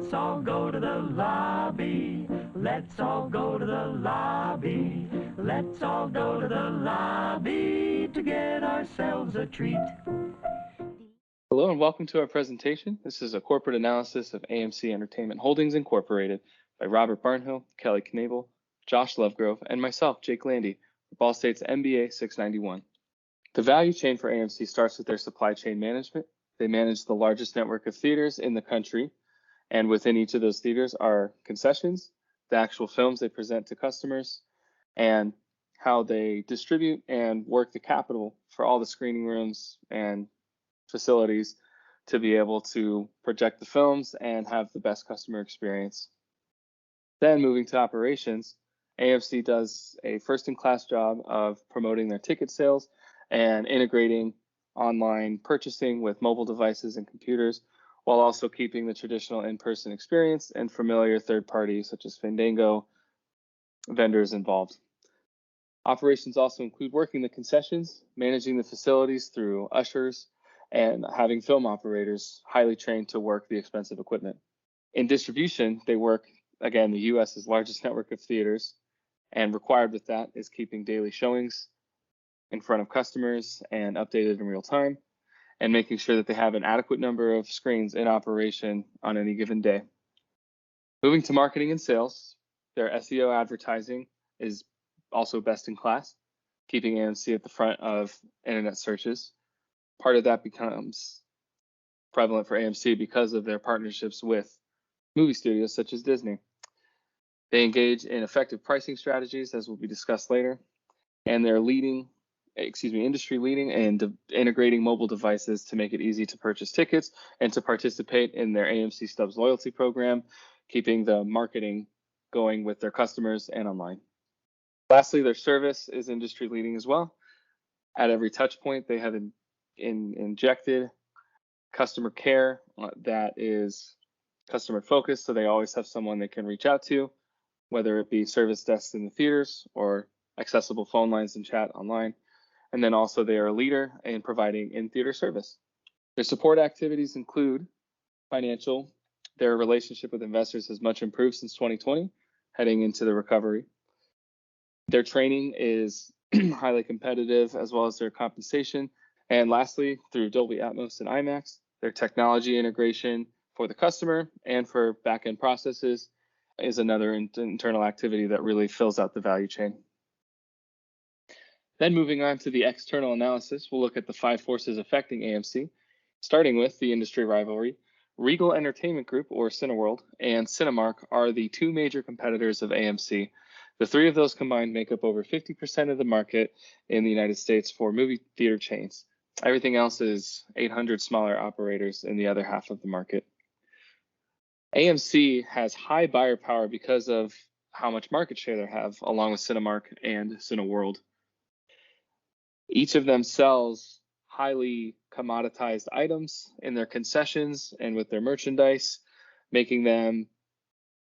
Let's all go to the lobby. Let's all go to the lobby. Let's all go to the lobby to get ourselves a treat. Hello and welcome to our presentation. This is a corporate analysis of AMC Entertainment Holdings Incorporated by Robert Barnhill, Kelly Knable, Josh Lovegrove, and myself, Jake Landi, for Ball State's MBA 691. The value chain for AMC starts with their supply chain management. They manage the largest network of theaters in the country, and within each of those theaters are concessions, the actual films they present to customers, and how they distribute and work the capital for all the screening rooms and facilities to be able to project the films and have the best customer experience. Then moving to operations, AMC does a first-in-class job of promoting their ticket sales and integrating online purchasing with mobile devices and computers, while also keeping the traditional in-person experience and familiar third parties such as Fandango vendors involved. Operations also include working the concessions, managing the facilities through ushers, and having film operators highly trained to work the expensive equipment. In distribution, they work, again, the US's largest network of theaters, and required with that is keeping daily showings in front of customers and updated in real time, and making sure that they have an adequate number of screens in operation on any given day. Moving to marketing and sales, their SEO advertising is also best in class, keeping AMC at the front of internet searches. Part of that becomes prevalent for AMC because of their partnerships with movie studios such as Disney. They engage in effective pricing strategies, as will be discussed later, and they're industry leading and integrating mobile devices to make it easy to purchase tickets and to participate in their AMC Stubs loyalty program, keeping the marketing going with their customers and online. Lastly, their service is industry leading as well. At every touch point, they have injected customer care that is customer focused, so they always have someone they can reach out to, whether it be service desks in the theaters or accessible phone lines and chat online. And then also they are a leader in providing in-theater service. Their support activities include financial. Their relationship with investors has much improved since 2020, heading into the recovery. Their training is highly competitive, as well as their compensation. And lastly, through Dolby Atmos and IMAX, their technology integration for the customer and for back-end processes is another internal activity that really fills out the value chain. Then moving on to the external analysis, we'll look at the 5 forces affecting AMC, starting with the industry rivalry. Regal Entertainment Group, or Cineworld, and Cinemark are the 2 major competitors of AMC. The 3 of those combined make up over 50% of the market in the United States for movie theater chains. Everything else is 800 smaller operators in the other half of the market. AMC has high buyer power because of how much market share they have, along with Cinemark and Cineworld. Each of them sells highly commoditized items in their concessions and with their merchandise, making them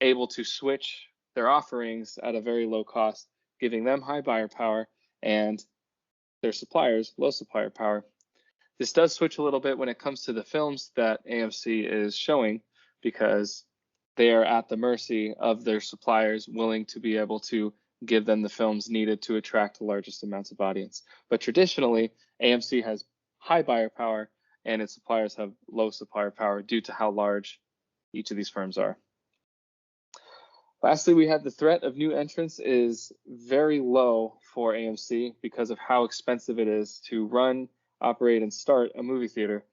able to switch their offerings at a very low cost, giving them high buyer power and their suppliers low supplier power. This does switch a little bit when it comes to the films that AMC is showing, because they are at the mercy of their suppliers, willing to be able to give them the films needed to attract the largest amounts of audience. But traditionally, AMC has high buyer power and its suppliers have low supplier power due to how large each of these firms are. Lastly, we have the threat of new entrants is very low for AMC because of how expensive it is to run, operate, and start a movie theater,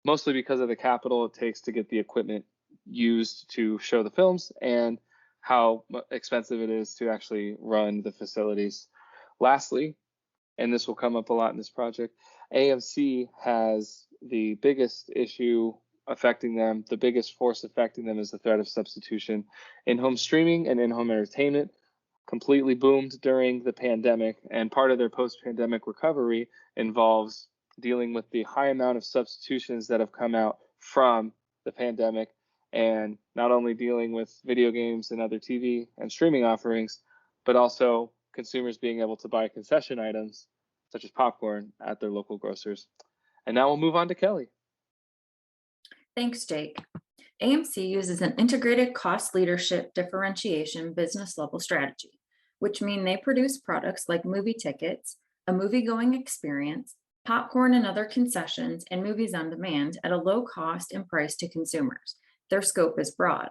mostly because of the capital it takes to get the equipment used to show the films and how expensive it is to actually run the facilities. Lastly, and this will come up a lot in this project, AMC has the biggest issue affecting them, the biggest force affecting them is the threat of substitution. In-home streaming and in-home entertainment completely boomed during the pandemic, and part of their post-pandemic recovery involves dealing with the high amount of substitutions that have come out from the pandemic, and not only dealing with video games and other TV and streaming offerings, but also consumers being able to buy concession items such as popcorn at their local grocers. And now we'll move on to Kelly. Thanks, Jake. AMC uses an integrated cost leadership differentiation business level strategy, which means they produce products like movie tickets, a movie-going experience, popcorn and other concessions, and movies on demand at a low cost and price to consumers. Their scope is broad.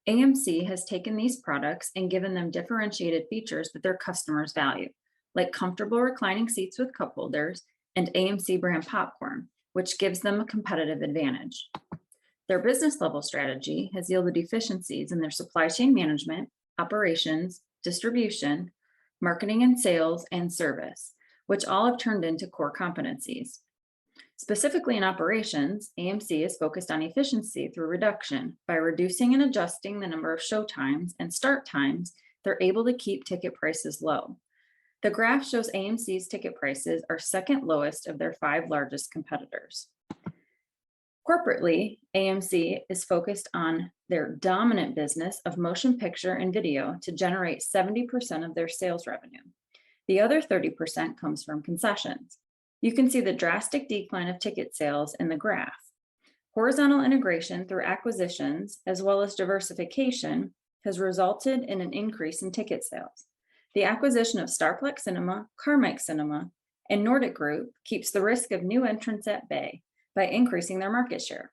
AMC has taken these products and given them differentiated features that their customers value, like comfortable reclining seats with cup holders and AMC brand popcorn, which gives them a competitive advantage. Their business level strategy has yielded efficiencies in their supply chain management, operations, distribution, marketing and sales, and service, which all have turned into core competencies. Specifically in operations, AMC is focused on efficiency through reduction. By reducing and adjusting the number of show times and start times, they're able to keep ticket prices low. The graph shows AMC's ticket prices are second lowest of their 5 largest competitors. Corporately, AMC is focused on their dominant business of motion picture and video to generate 70% of their sales revenue. The other 30% comes from concessions. You can see the drastic decline of ticket sales in the graph. Horizontal integration through acquisitions, as well as diversification, has resulted in an increase in ticket sales. The acquisition of Starplex Cinema, Carmike Cinema, and Nordic Group keeps the risk of new entrants at bay by increasing their market share.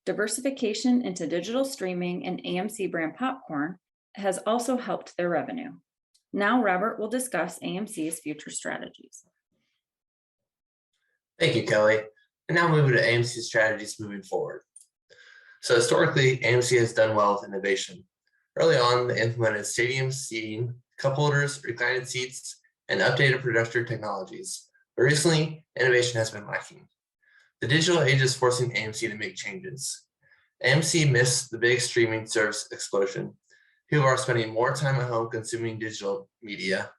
Diversification into digital streaming and AMC brand popcorn has also helped their revenue. Now Robert will discuss AMC's future strategies. Thank you, Kelly. And now moving to AMC strategies moving forward. So historically, AMC has done well with innovation. Early on, they implemented stadium seating, cup holders, reclining seats, and updated projector technologies. But recently, innovation has been lacking. The digital age is forcing AMC to make changes. AMC missed the big streaming service explosion. People are spending more time at home consuming digital media.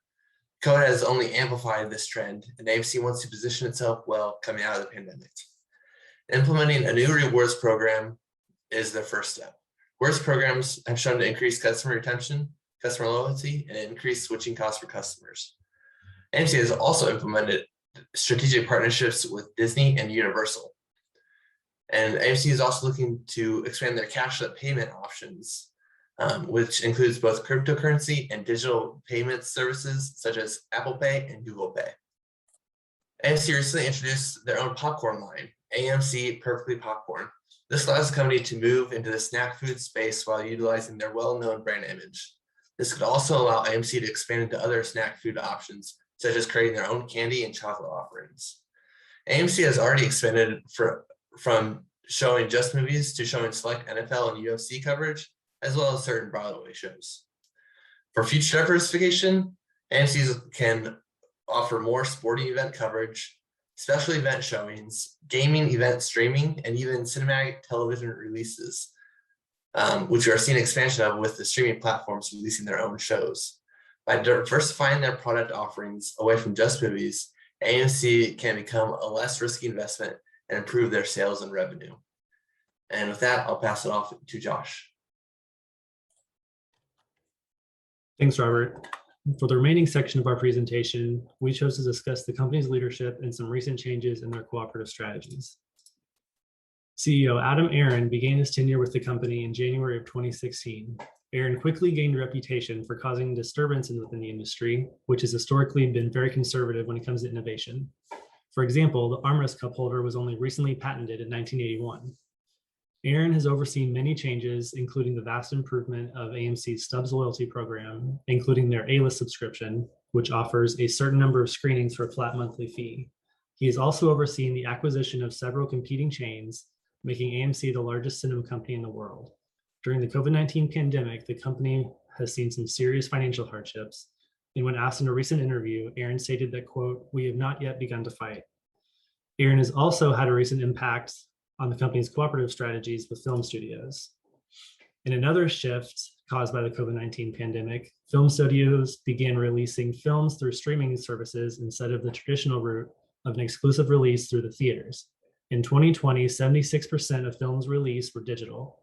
COVID has only amplified this trend, and AMC wants to position itself well coming out of the pandemic. Implementing a new rewards program is the first step. Rewards programs have shown to increase customer retention, customer loyalty, and increase switching costs for customers. AMC has also implemented strategic partnerships with Disney and Universal. And AMC is also looking to expand their cashless payment options, which includes both cryptocurrency and digital payment services such as Apple Pay and Google Pay. AMC recently introduced their own popcorn line, AMC Perfectly Popcorn. This allows the company to move into the snack food space while utilizing their well-known brand image. This could also allow AMC to expand into other snack food options, such as creating their own candy and chocolate offerings. AMC has already expanded from showing just movies to showing select NFL and UFC coverage, as well as certain Broadway shows. For future diversification, AMC can offer more sporting event coverage, special event showings, gaming event streaming, and even cinematic television releases, which we are seeing expansion of with the streaming platforms releasing their own shows. By diversifying their product offerings away from just movies, AMC can become a less risky investment and improve their sales and revenue. And with that, I'll pass it off to Josh. Thanks, Robert. For the remaining section of our presentation, we chose to discuss the company's leadership and some recent changes in their cooperative strategies. CEO Adam Aron began his tenure with the company in January of 2016. Aron quickly gained a reputation for causing disturbances within the industry, which has historically been very conservative when it comes to innovation. For example, the armrest cup holder was only recently patented in 1981. Aron has overseen many changes, including the vast improvement of AMC's Stubs loyalty program, including their A-List subscription, which offers a certain number of screenings for a flat monthly fee. He has also overseen the acquisition of several competing chains, making AMC the largest cinema company in the world. During the COVID-19 pandemic, the company has seen some serious financial hardships. And when asked in a recent interview, Aron stated that, quote, "We have not yet begun to fight." Aron has also had a recent impact on the company's cooperative strategies with film studios. In another shift caused by the COVID-19 pandemic, film studios began releasing films through streaming services instead of the traditional route of an exclusive release through the theaters. In 2020, 76% of films released were digital.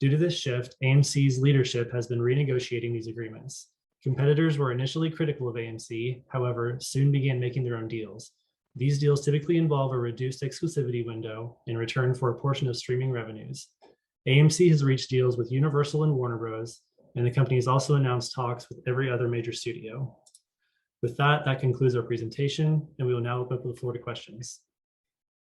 Due to this shift, AMC's leadership has been renegotiating these agreements. Competitors were initially critical of AMC, however, soon began making their own deals. These deals typically involve a reduced exclusivity window in return for a portion of streaming revenues. AMC has reached deals with Universal and Warner Bros., and the company has also announced talks with every other major studio. With that, that concludes our presentation, and we will now open up the floor to questions.